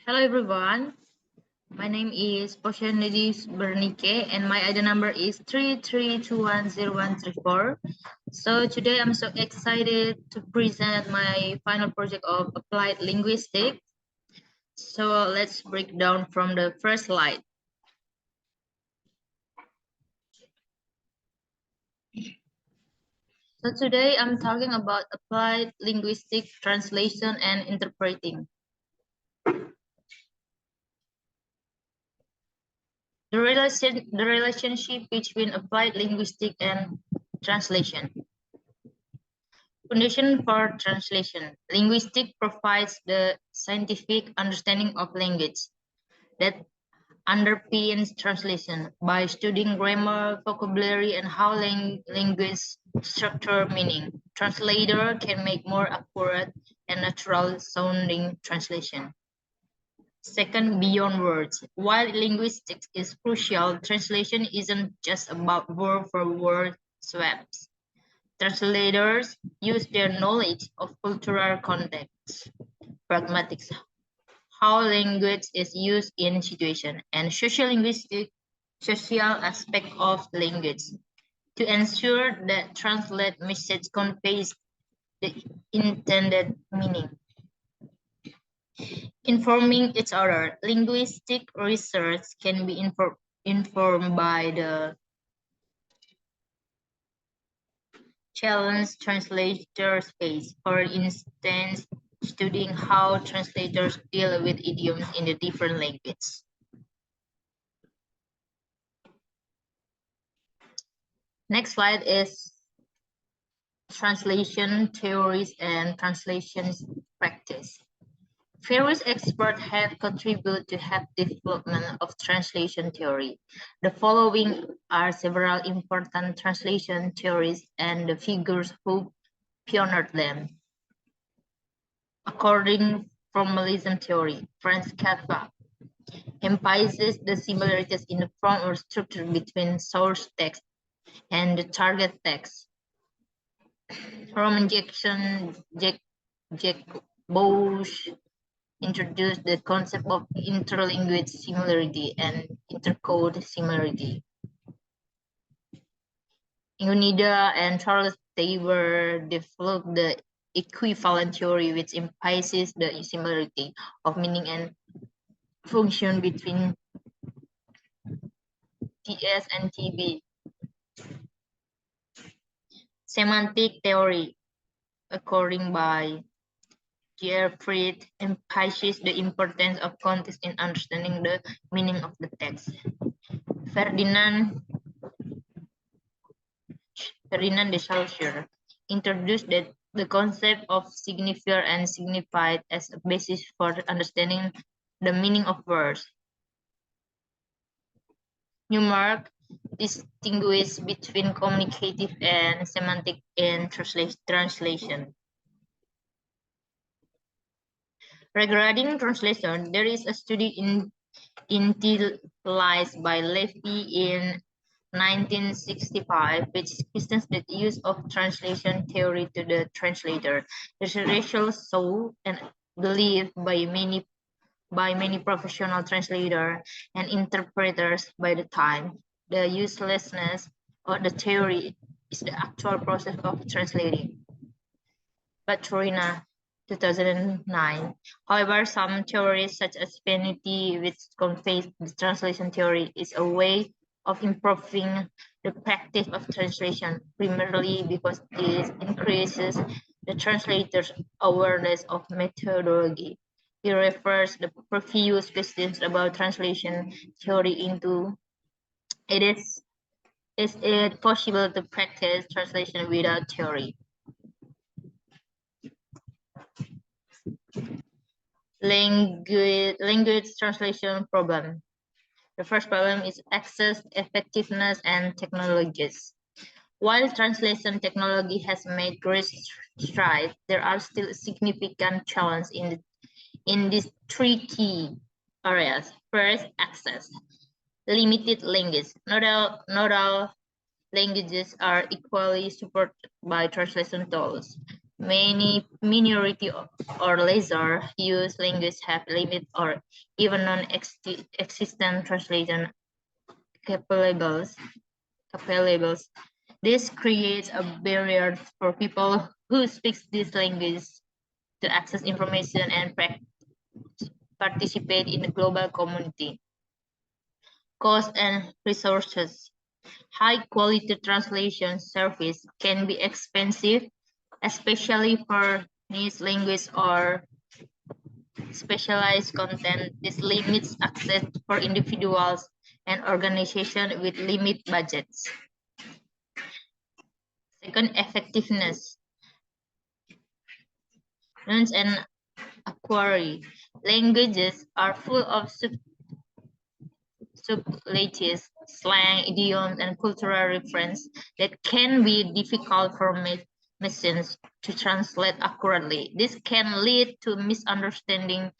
Hello everyone, my name is Poshanidis Bernike and my ID number is 33210134. So today I'm so excited to present my final project of applied linguistics. So let's break down from the first slide. So today I'm talking about applied linguistic translation and interpreting. The relationship between applied linguistics and translation. Foundation for translation. Linguistics provides the scientific understanding of language that underpins translation by studying grammar, vocabulary, and how language structure meaning. Translator can make more accurate and natural sounding translation. Second, beyond words. While linguistics is crucial, translation isn't just about word for word swaps. Translators use their knowledge of cultural context, pragmatics, how language is used in situation, and social aspect of language to ensure that translate message conveys the intended meaning. Informing each other, linguistic research can be informed by the challenge translators face. For instance, studying how translators deal with idioms in the different languages. Next slide is translation theories and translation practice. Various experts have contributed to the development of translation theory. The following are several important translation theories and the figures who pioneered them. According formalism theory, Franz Kafka emphasizes the similarities in the form or structure between source text and the target text. Roman Jack Bosch introduced the concept of interlanguage similarity and intercode similarity. Unida and Charles Taylor developed the equivalent theory, which emphasizes the similarity of meaning and function between TS and TB. Semantic theory, according by Fried, emphasizes the importance of context in understanding the meaning of the text. Ferdinand de Saussure introduced the concept of signifier and signified as a basis for understanding the meaning of words. Newmark distinguishes between communicative and semantic in translation. Regarding translation, there is a study initialized by Levy in 1965, which questions the use of translation theory to the translator. The ratio show and believed by many professional translators and interpreters by the time. The uselessness of the theory is the actual process of translating. But Torina 2009. However, some theories such as Penity, which conveys the translation theory, is a way of improving the practice of translation, primarily because this increases the translator's awareness of methodology. He refers the previous questions about translation theory into is it possible to practice translation without theory? Language translation problem. The first problem is access, effectiveness, and technologies. While translation technology has made great strides, there are still significant challenges in these three key areas. First, access. Limited language. Not all languages are equally supported by translation tools. Many minority or lesser use language have limited or even non-existent translation capabilities. This creates a barrier for people who speak this language to access information and participate in the global community. Cost and resources. High quality translation service can be expensive, especially for niche language or specialized content. This limits access for individuals and organizations with limited budgets. Second, effectiveness. Nouns and acquire. Languages are full of superlatives, slang, idioms, and cultural reference that can be difficult for machines to translate accurately. This can lead to misunderstanding,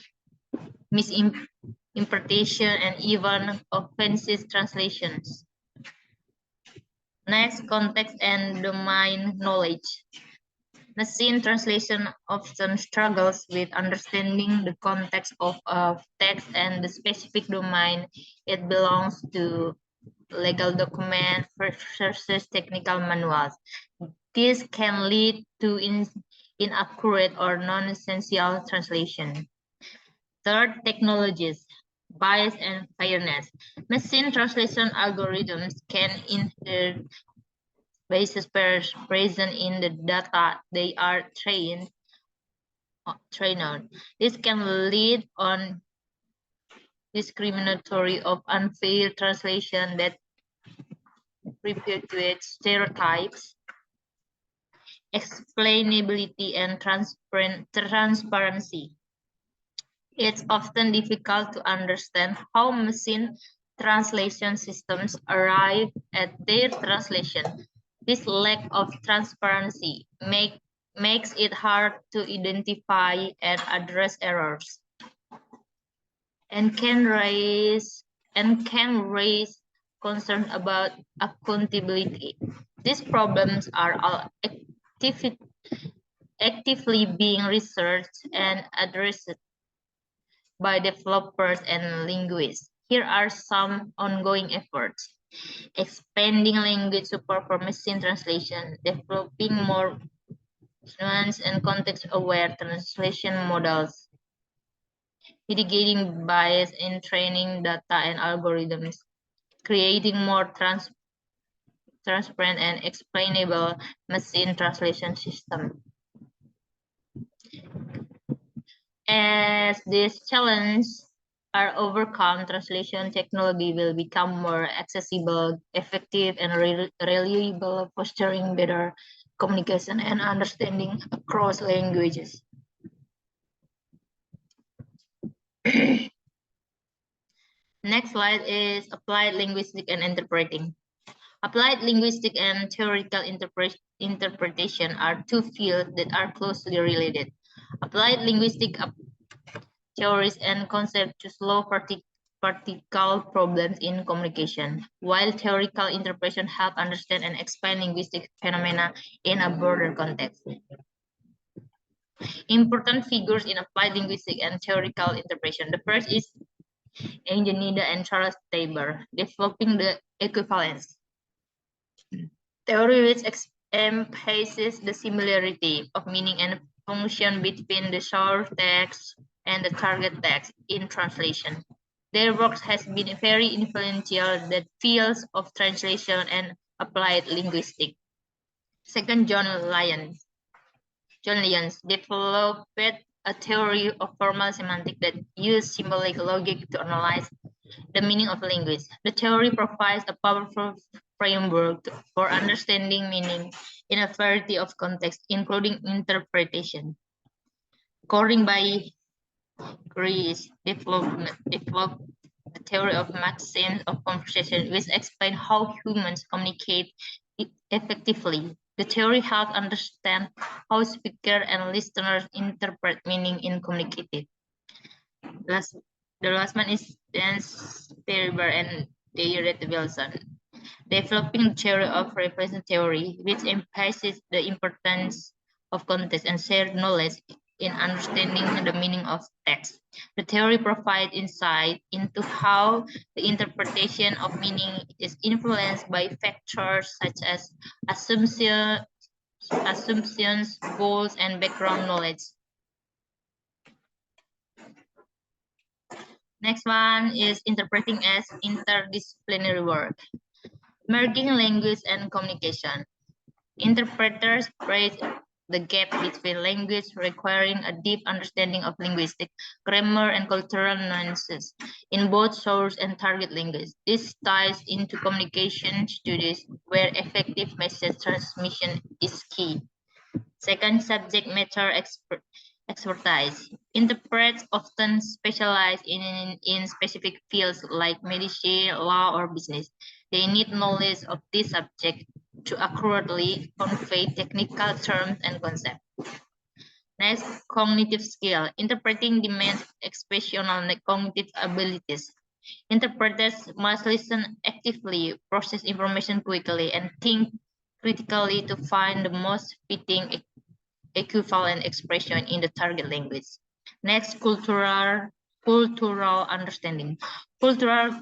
misinterpretation, and even offensive translations. Next, context and domain knowledge. Machine translation often struggles with understanding the context of a text and the specific domain it belongs to, legal documents versus technical manuals. This can lead to inaccurate or non-essential translation. Third, technologies, bias and fairness. Machine translation algorithms can inherit biases present in the data they are trained on. This can lead on discriminatory of unfair translation that perpetuates stereotypes, explainability, and transparency. It's often difficult to understand how machine translation systems arrive at their translation. This lack of transparency makes it hard to identify and address errors, and can raise concern about accountability. These problems are all actively being researched and addressed by developers and linguists. Here are some ongoing efforts: expanding language support for machine translation, developing more nuanced and context-aware translation models, mitigating bias in training data and algorithms, creating more transparent and explainable machine translation system. As these challenges are overcome, translation technology will become more accessible, effective, and reliable, fostering better communication and understanding across languages. Next slide is applied linguistic and interpreting. Applied linguistic and theoretical interpretation are two fields that are closely related. Applied linguistic theories and concepts to solve practical problems in communication, while theoretical interpretation help understand and explain linguistic phenomena in a broader context. Important figures in applied linguistic and theoretical interpretation. The first is Eugenida and Charles Taylor, developing the equivalence theory, which emphasizes the similarity of meaning and function between the source text and the target text in translation. Their work has been very influential in the fields of translation and applied linguistics. Second, John Lyons developed a theory of formal semantics that used symbolic logic to analyze the meaning of language. The theory provides a powerful framework for understanding meaning in a variety of contexts, including interpretation. According by Grice, developed the theory of maxims of conversation, which explain how humans communicate effectively. The theory helps understand how speakers and listeners interpret meaning in communicative. The last one is Dan Sperber and Deirdre Wilson, developing the theory of representation theory, which emphasizes the importance of context and shared knowledge in understanding the meaning of text. The theory provides insight into how the interpretation of meaning is influenced by factors such as assumptions, goals, and background knowledge. Next one is interpreting as interdisciplinary work. Merging language and communication. Interpreters bridge the gap between language, requiring a deep understanding of linguistic, grammar, and cultural nuances in both source and target language. This ties into communication studies where effective message transmission is key. Second, subject matter expertise. Interpreters often specialize in specific fields like medicine, law, or business. They need knowledge of this subject to accurately convey technical terms and concepts. Next, cognitive skill. Interpreting demands expressional cognitive abilities. Interpreters must listen actively, process information quickly, and think critically to find the most fitting equivalent expression in the target language. Next, cultural understanding. Cultural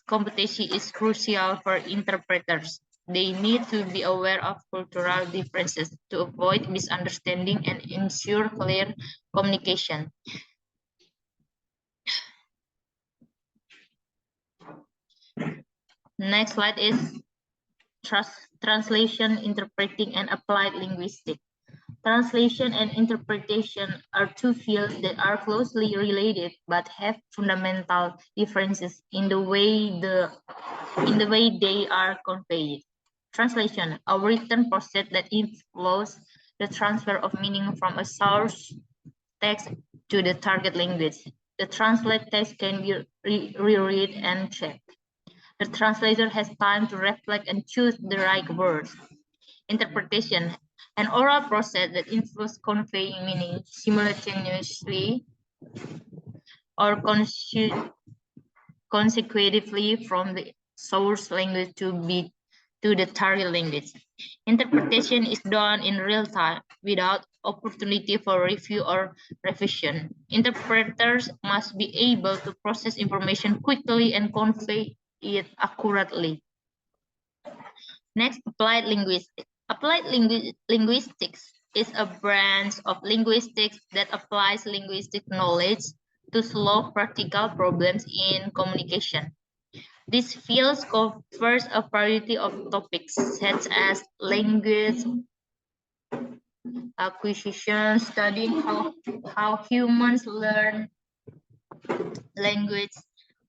competency is crucial for interpreters. They need to be aware of cultural differences to avoid misunderstanding and ensure clear communication. Next slide is translation, interpreting, and applied linguistics. Translation and interpretation are two fields that are closely related but have fundamental differences in the way they are conveyed. Translation, a written process that involves the transfer of meaning from a source text to the target language. The translated text can be reread and checked. The translator has time to reflect and choose the right words. Interpretation, an oral process that involves conveying meaning simultaneously or consecutively from the source language to the target language. Interpretation is done in real time without opportunity for review or revision. Interpreters must be able to process information quickly and convey it accurately. Next, applied linguistics. Applied linguistics is a branch of linguistics that applies linguistic knowledge to solve practical problems in communication. This field covers a variety of topics such as language acquisition, studying how humans learn language,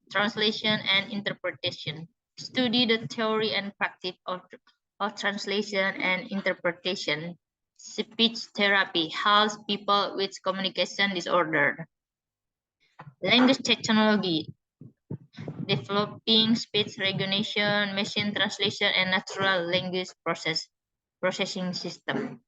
translation, and interpretation. Study the theory and practice of translation and interpretation. Speech therapy helps people with communication disorder. Language technology, developing speech recognition, machine translation, and natural language processing system.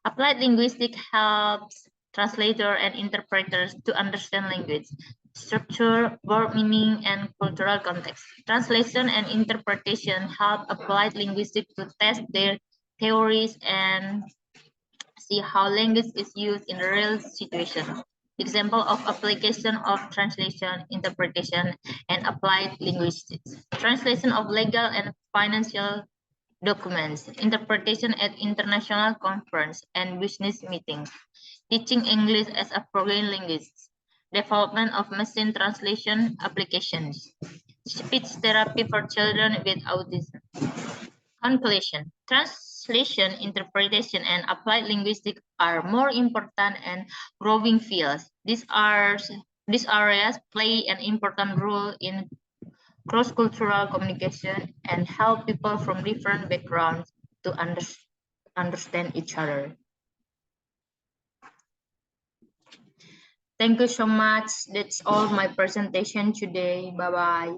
Applied linguistics helps translators and interpreters to understand language, structure, word meaning, and cultural context. Translation and interpretation help applied linguistics to test their theories and see how language is used in real situations. Example of application of translation, interpretation, and applied linguistics. Translation of legal and financial documents, interpretation at international conference and business meetings, teaching English as a foreign language, development of machine translation applications, speech therapy for children with autism. Conclusion, translation, interpretation, and applied linguistics are more important and growing fields. These areas play an important role in cross-cultural communication and help people from different backgrounds to understand each other. Thank you so much. That's all my presentation today. Bye-bye.